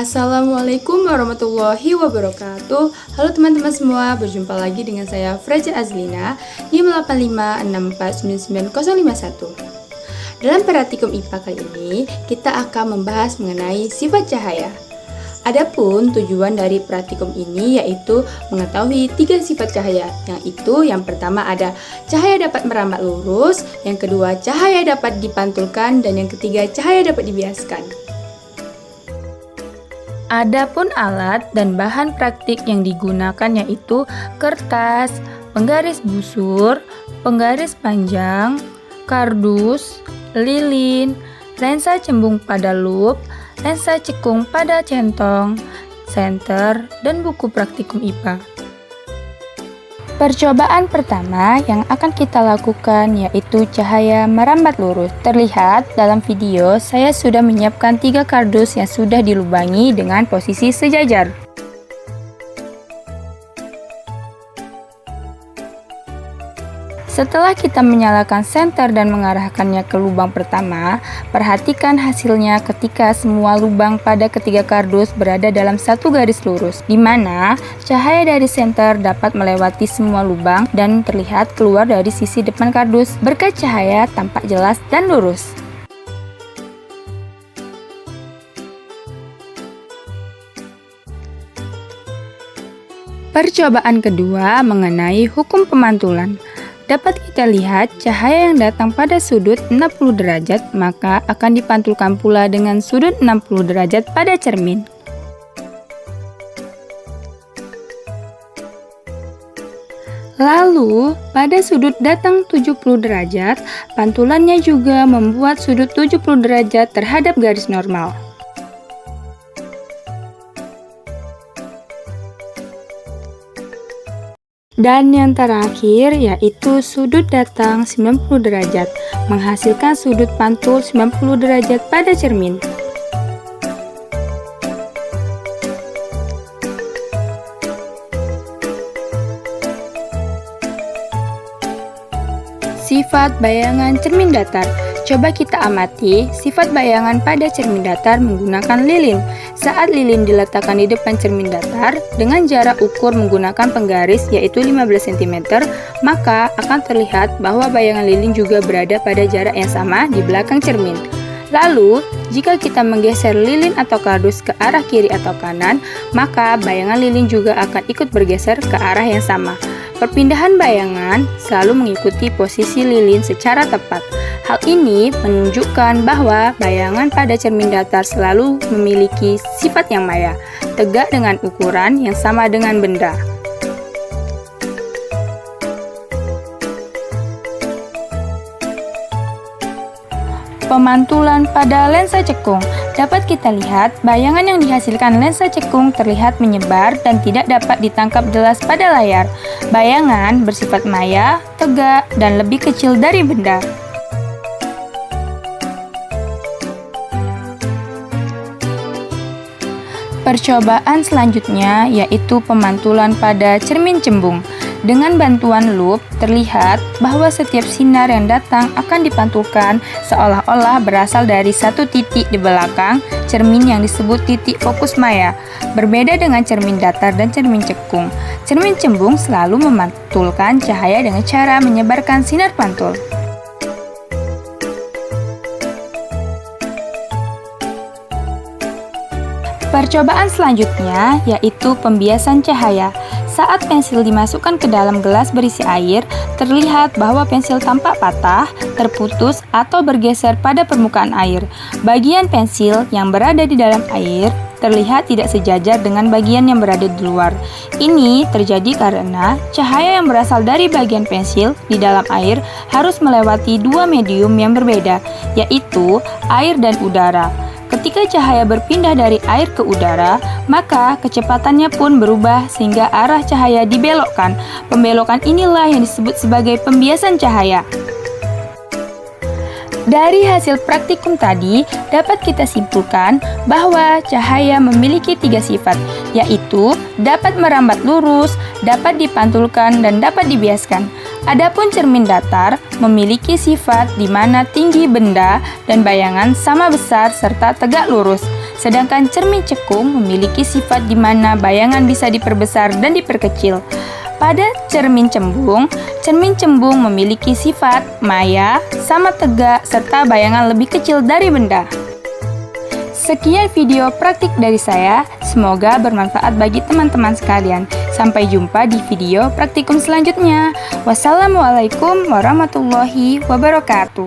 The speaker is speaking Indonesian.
Assalamualaikum warahmatullahi wabarakatuh. Halo teman-teman semua, berjumpa lagi dengan saya Freja Azlina di 856499051. Dalam praktikum IPA kali ini, kita akan membahas mengenai sifat cahaya. Adapun tujuan dari praktikum ini yaitu mengetahui 3 sifat cahaya, yang pertama ada cahaya dapat merambat lurus, yang kedua cahaya dapat dipantulkan, dan yang ketiga cahaya dapat dibiaskan. Adapun alat dan bahan praktik yang digunakan yaitu kertas, penggaris busur, penggaris panjang, kardus, lilin, lensa cembung pada lup, lensa cekung pada centong, senter, dan buku praktikum IPA. Percobaan pertama yang akan kita lakukan yaitu cahaya merambat lurus. Terlihat dalam video saya sudah menyiapkan 3 kardus yang sudah dilubangi dengan posisi sejajar. Setelah kita menyalakan senter dan mengarahkannya ke lubang pertama, perhatikan hasilnya ketika semua lubang pada ketiga kardus berada dalam satu garis lurus, di mana cahaya dari senter dapat melewati semua lubang dan terlihat keluar dari sisi depan kardus berkat cahaya tampak jelas dan lurus. Percobaan kedua mengenai hukum pemantulan. Dapat kita lihat cahaya yang datang pada sudut 60 derajat maka akan dipantulkan pula dengan sudut 60 derajat pada cermin. Lalu, pada sudut datang 70 derajat, pantulannya juga membuat sudut 70 derajat terhadap garis normal. Dan yang terakhir yaitu sudut datang 90 derajat, menghasilkan sudut pantul 90 derajat pada cermin. Sifat bayangan cermin datar. Coba kita amati sifat bayangan pada cermin datar menggunakan lilin. Saat lilin diletakkan di depan cermin datar dengan jarak ukur menggunakan penggaris yaitu 15 cm, maka akan terlihat bahwa bayangan lilin juga berada pada jarak yang sama di belakang cermin. Lalu, jika kita menggeser lilin atau kardus ke arah kiri atau kanan, maka bayangan lilin juga akan ikut bergeser ke arah yang sama. Perpindahan bayangan selalu mengikuti posisi lilin secara tepat. Hal ini menunjukkan bahwa bayangan pada cermin datar selalu memiliki sifat yang maya, tegak dengan ukuran yang sama dengan benda. Pemantulan pada lensa cekung. Dapat kita lihat bayangan yang dihasilkan lensa cekung terlihat menyebar dan tidak dapat ditangkap jelas pada layar. Bayangan bersifat maya, tegak, dan lebih kecil dari benda. Percobaan selanjutnya yaitu pemantulan pada cermin cembung. Dengan bantuan lup, terlihat bahwa setiap sinar yang datang akan dipantulkan seolah-olah berasal dari satu titik di belakang cermin yang disebut titik fokus maya. Berbeda dengan cermin datar dan cermin cekung, cermin cembung selalu memantulkan cahaya dengan cara menyebarkan sinar pantul. Percobaan selanjutnya yaitu pembiasan cahaya. Saat pensil dimasukkan ke dalam gelas berisi air, terlihat bahwa pensil tampak patah, terputus, atau bergeser pada permukaan air. Bagian pensil yang berada di dalam air terlihat tidak sejajar dengan bagian yang berada di luar. Ini terjadi karena cahaya yang berasal dari bagian pensil di dalam air harus melewati 2 medium yang berbeda, yaitu air dan udara. Ketika cahaya berpindah dari air ke udara, maka kecepatannya pun berubah sehingga arah cahaya dibelokkan. Pembelokan inilah yang disebut sebagai pembiasan cahaya. Dari hasil praktikum tadi, dapat kita simpulkan bahwa cahaya memiliki 3 sifat, yaitu dapat merambat lurus, dapat dipantulkan, dan dapat dibiaskan. Adapun cermin datar memiliki sifat di mana tinggi benda dan bayangan sama besar serta tegak lurus. Sedangkan cermin cekung memiliki sifat di mana bayangan bisa diperbesar dan diperkecil. Pada cermin cembung memiliki sifat maya, sama tegak, serta bayangan lebih kecil dari benda. Sekian video praktik dari saya, semoga bermanfaat bagi teman-teman sekalian. Sampai jumpa di video praktikum selanjutnya. Wassalamualaikum warahmatullahi wabarakatuh.